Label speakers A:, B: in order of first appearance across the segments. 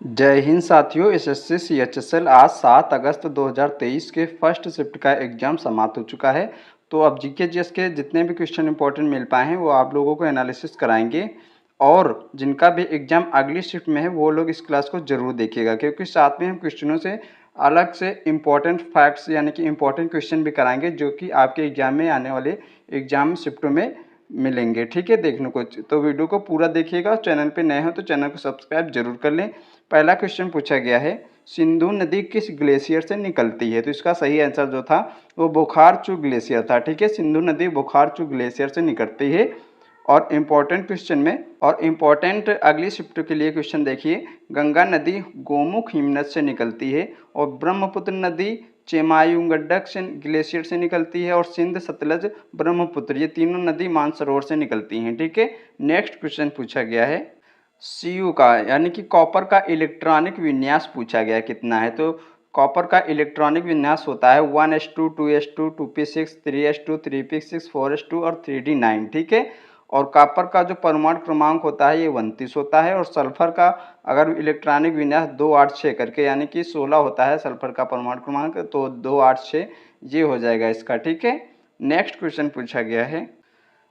A: जय हिंद साथियों। SSC CHSL आज 7 अगस्त 2023 के फर्स्ट शिफ्ट का एग्जाम समाप्त हो चुका है। तो अब जीके जीएस के जितने भी क्वेश्चन इंपॉर्टेंट मिल पाए हैं वो आप लोगों को एनालिसिस कराएंगे, और जिनका भी एग्जाम अगली शिफ्ट में है वो लोग इस क्लास को जरूर देखिएगा, क्योंकि साथ में हम क्वेश्चनों से अलग से इम्पॉर्टेंट फैक्ट्स यानी कि इम्पॉर्टेंट क्वेश्चन भी कराएंगे जो कि आपके एग्जाम में आने वाले एग्जाम शिफ्टों में मिलेंगे। ठीक है, देखने को तो वीडियो को पूरा देखिएगा। चैनल पे नए हो तो चैनल को सब्सक्राइब जरूर कर लें। पहला क्वेश्चन पूछा गया है, सिंधु नदी किस ग्लेशियर से निकलती है? तो इसका सही आंसर जो था वो बोखारचू ग्लेशियर था। ठीक है, सिंधु नदी बोखारचू ग्लेशियर से निकलती है। और इम्पोर्टेंट क्वेश्चन में और इम्पोर्टेंट अगली शिफ्ट के लिए क्वेश्चन देखिए, गंगा नदी गोमुख हिमनद से निकलती है, और ब्रह्मपुत्र नदी चेमायुंगड्डक से ग्लेशियर से निकलती है, और सिंध सतलज ब्रह्मपुत्र ये तीनों नदी मानसरोवर से निकलती हैं। ठीक है, नेक्स्ट क्वेश्चन पूछा गया है, सीयू का यानी कि कॉपर का इलेक्ट्रॉनिक विन्यास पूछा गया है कितना है? तो कॉपर का इलेक्ट्रॉनिक विन्यास होता है 1s2 2s2 2p6 3s2 3p6 4s2 और 3d9। ठीक है, और कॉपर का जो परमाणु क्रमांक होता है ये 29 होता है, और सल्फर का अगर इलेक्ट्रॉनिक विन्यास 286 करके यानी कि 16 होता है सल्फर का परमाणु क्रमांक, तो 286 ये हो जाएगा इसका। ठीक है, नेक्स्ट क्वेश्चन पूछा गया है,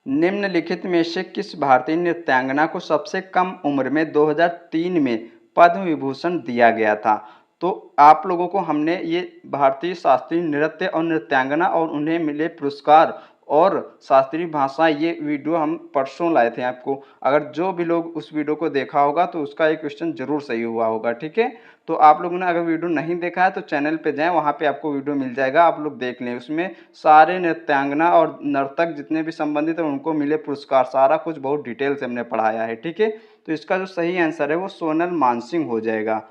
A: निम्नलिखित में से किस भारतीय नृत्यांगना को सबसे कम उम्र में 2003 में पद्म विभूषण दिया गया था? तो आप लोगों को हमने ये भारतीय शास्त्रीय नृत्य और नृत्यांगना और उन्हें मिले पुरस्कार और शास्त्रीय भाषा ये वीडियो हम परसों लाए थे आपको। अगर जो भी लोग उस वीडियो को देखा होगा तो उसका एक क्वेश्चन जरूर सही हुआ होगा। ठीक है, तो आप लोगों ने अगर वीडियो नहीं देखा है तो चैनल पे जाएं, वहाँ पे आपको वीडियो मिल जाएगा, आप लोग देख लें। उसमें सारे नृत्यांगना और नर्तक जितने भी संबंधित हैं उनको मिले पुरस्कार, सारा कुछ बहुत डिटेल से हमने पढ़ाया है। ठीक है, तो इसका जो सही आंसर है वो सोनल मानसिंह हो जाएगा।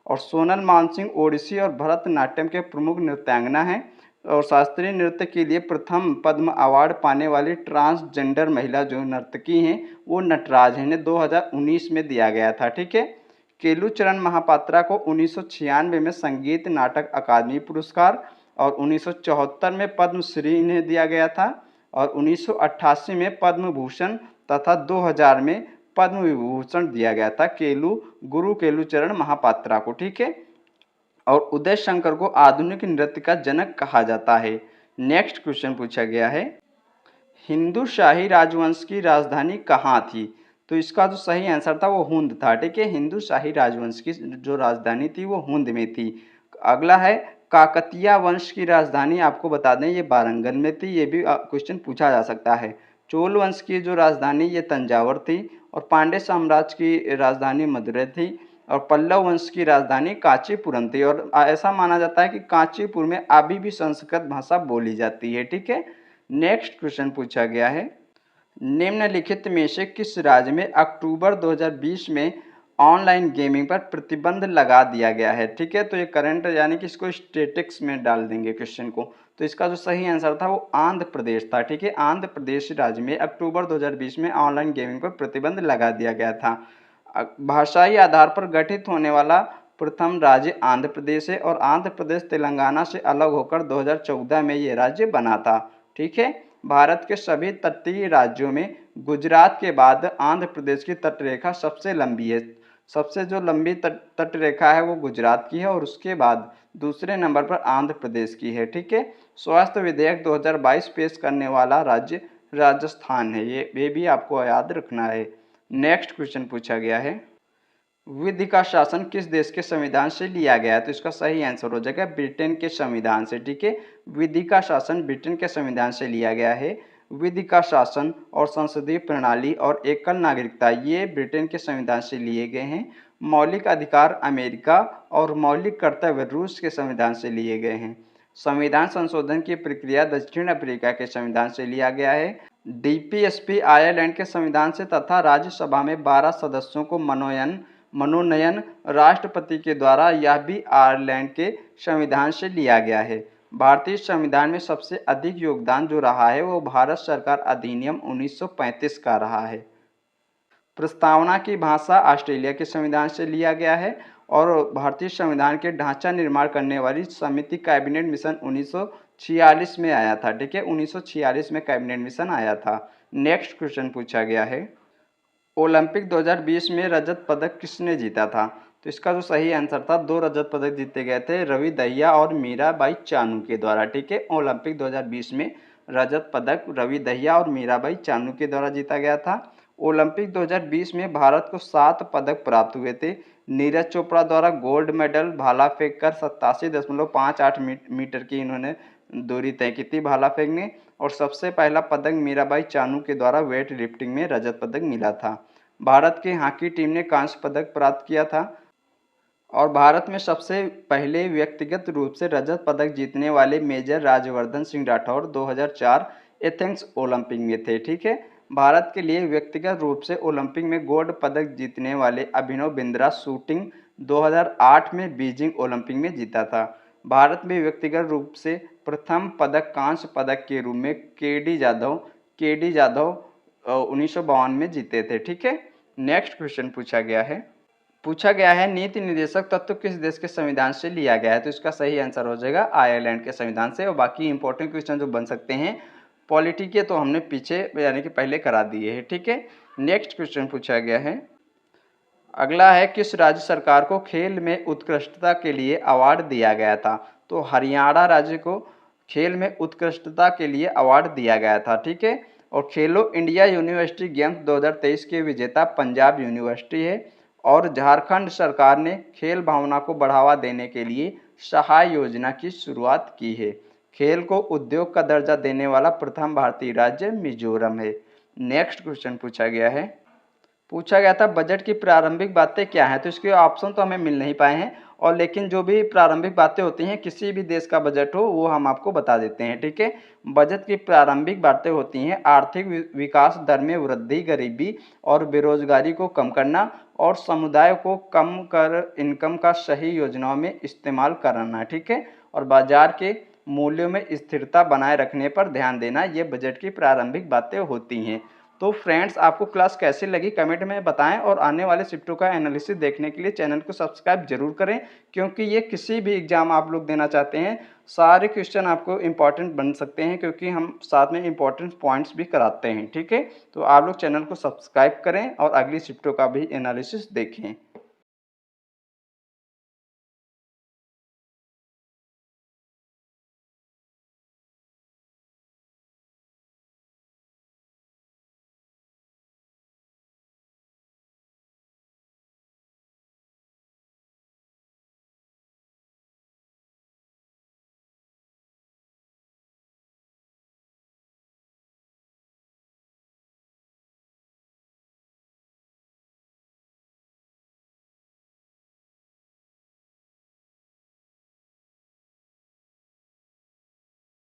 A: और सोनल मानसिंह ओडिसी और भरतनाट्यम के प्रमुख नृत्यांगना हैं, और शास्त्रीय नृत्य के लिए प्रथम पद्म अवार्ड पाने वाली ट्रांसजेंडर महिला जो नर्तकी हैं वो नटराज हैं, इन्हें 2019 में दिया गया था। ठीक है, केलुचरण महापात्रा को 1996 में संगीत नाटक अकादमी पुरस्कार और 1974 में पद्मश्री इन्हें दिया गया था, और 1988 में पद्म भूषण तथा 2000 में पद्म विभूषण दिया गया था गुरु केलुचरण महापात्रा को। ठीक है, और उदय शंकर को आधुनिक नृत्य का जनक कहा जाता है। नेक्स्ट क्वेश्चन पूछा गया है, हिंदू शाही राजवंश की राजधानी कहाँ थी? तो इसका जो सही आंसर था वो हुंद था। ठीक है, हिंदू शाही राजवंश की जो राजधानी थी वो हुंद में थी। अगला है, काकतीय वंश की राजधानी आपको बता दें ये वारंगल में थी, ये भी क्वेश्चन पूछा जा सकता है। चोल वंश की जो राजधानी ये तंजावर थी, और पांड्य साम्राज्य की राजधानी मदुरै थी, और पल्लव वंश की राजधानी कांचीपुरम थी। और ऐसा माना जाता है कि कांचीपुर में अभी भी संस्कृत भाषा बोली जाती है। ठीक है, नेक्स्ट क्वेश्चन पूछा गया है, निम्नलिखित में से किस राज्य में अक्टूबर 2020 में ऑनलाइन गेमिंग पर प्रतिबंध लगा दिया गया है? ठीक है, तो ये करंट यानी कि इसको स्टेटिक्स में डाल देंगे क्वेश्चन को। तो इसका जो सही आंसर था वो आंध्र प्रदेश था। ठीक है, आंध्र प्रदेश राज्य में अक्टूबर 2020 में ऑनलाइन गेमिंग पर प्रतिबंध लगा दिया गया था। भाषाई आधार पर गठित होने वाला प्रथम राज्य आंध्र प्रदेश है, और आंध्र प्रदेश तेलंगाना से अलग होकर 2014 में ये राज्य बना था। ठीक है, भारत के सभी तटीय राज्यों में गुजरात के बाद आंध्र प्रदेश की तटरेखा सबसे लंबी है। सबसे जो लंबी तटरेखा है वो गुजरात की है, और उसके बाद दूसरे नंबर पर आंध्र प्रदेश की है। ठीक है, स्वास्थ्य विधेयक 2022 पेश करने वाला राज्य राजस्थान है, ये भी आपको याद रखना है। नेक्स्ट क्वेश्चन पूछा गया है, विधि का शासन किस देश के संविधान से लिया गया है? तो इसका सही आंसर हो जाएगा ब्रिटेन के संविधान से। ठीक है, विधि का शासन ब्रिटेन के संविधान से लिया गया है। विधि का शासन और संसदीय प्रणाली और एकल नागरिकता ये ब्रिटेन के संविधान से लिए गए हैं। मौलिक अधिकार अमेरिका और मौलिक कर्तव्य रूस के संविधान से लिए गए हैं। संविधान संशोधन की प्रक्रिया दक्षिण अफ्रीका के संविधान से लिया गया है। डीपीएसपी आयरलैंड के संविधान से तथा राज्यसभा में 12 सदस्यों को मनोनयन राष्ट्रपति के द्वारा यह भी आयरलैंड के संविधान से लिया गया है। भारतीय संविधान में सबसे अधिक योगदान जो रहा है वो भारत सरकार अधिनियम 1935 का रहा है। प्रस्तावना की भाषा ऑस्ट्रेलिया के संविधान से लिया गया है, और भारतीय संविधान के ढांचा निर्माण करने वाली समिति कैबिनेट मिशन 1946 में आया था। ठीक है, 1946 में कैबिनेट मिशन आया था। नेक्स्ट क्वेश्चन पूछा गया है, ओलंपिक 2020 में रजत पदक किसने जीता था? तो इसका जो सही आंसर था, 2 रजत पदक जीते गए थे रवि दहिया और मीराबाई चानू के द्वारा। ठीक है, ओलंपिक 2020 में रजत पदक रवि दहिया और मीराबाई चानू के द्वारा जीता गया था। ओलंपिक 2020 में भारत को 7 पदक प्राप्त हुए थे। नीरज चोपड़ा द्वारा गोल्ड मेडल भाला फेंक कर 87.58 मीटर की इन्होंने दूरी तय की थी भाला फेंकने, और सबसे पहला पदक मीराबाई चानू के द्वारा वेट लिफ्टिंग में रजत पदक मिला था। भारत की हॉकी टीम ने कांस्य पदक प्राप्त किया था, और भारत में सबसे पहले व्यक्तिगत रूप से रजत पदक जीतने वाले major Rajyavardhan Singh Rathore 2004 Athens Olympic में थे। ठीक है, भारत के लिए व्यक्तिगत रूप से ओलंपिक में गोल्ड पदक जीतने वाले अभिनव बिंद्रा शूटिंग 2008 में बीजिंग ओलंपिक में जीता था। भारत में व्यक्तिगत रूप से प्रथम पदक कांस्य पदक के रूप में के डी जाधव 1952 में जीते थे। ठीक है, नेक्स्ट क्वेश्चन पूछा गया है नीति निर्देशक तत्व किस देश के संविधान से लिया गया है? तो इसका सही आंसर हो जाएगा आयरलैंड के संविधान से। और बाकी इंपॉर्टेंट क्वेश्चन जो बन सकते हैं पॉलिटी के, तो हमने पीछे यानी कि पहले करा दिए हैं। ठीक है, नेक्स्ट क्वेश्चन पूछा गया है, अगला है किस राज्य सरकार को खेल में उत्कृष्टता के लिए अवार्ड दिया गया था? तो हरियाणा राज्य को खेल में उत्कृष्टता के लिए अवार्ड दिया गया था। ठीक है, और खेलो इंडिया यूनिवर्सिटी गेम्स 2023 के विजेता पंजाब यूनिवर्सिटी है। और झारखंड सरकार ने खेल भावना को बढ़ावा देने के लिए सहाय योजना की शुरुआत की है। खेल को उद्योग का दर्जा देने वाला प्रथम भारतीय राज्य मिजोरम है। नेक्स्ट क्वेश्चन पूछा गया था बजट की प्रारंभिक बातें क्या हैं? तो इसके ऑप्शन तो हमें मिल नहीं पाए हैं, और लेकिन जो भी प्रारंभिक बातें होती हैं किसी भी देश का बजट हो वो हम आपको बता देते हैं। ठीक है, बजट की प्रारंभिक बातें होती हैं आर्थिक विकास दर में वृद्धि, गरीबी और बेरोजगारी को कम करना, और समुदाय को कम कर इनकम का सही योजनाओं में इस्तेमाल करना। ठीक है, और बाजार के मूल्यों में स्थिरता बनाए रखने पर ध्यान देना, ये बजट की प्रारंभिक बातें होती हैं। तो फ्रेंड्स, आपको क्लास कैसी लगी कमेंट में बताएं, और आने वाले शिफ्टों का एनालिसिस देखने के लिए चैनल को सब्सक्राइब जरूर करें, क्योंकि ये किसी भी एग्जाम आप लोग देना चाहते हैं सारे क्वेश्चन आपको इंपॉर्टेंट बन सकते हैं, क्योंकि हम साथ में इंपॉर्टेंट पॉइंट्स भी कराते हैं। ठीक है, तो आप लोग चैनल को सब्सक्राइब करें और अगली शिफ्टों का भी एनालिसिस देखें।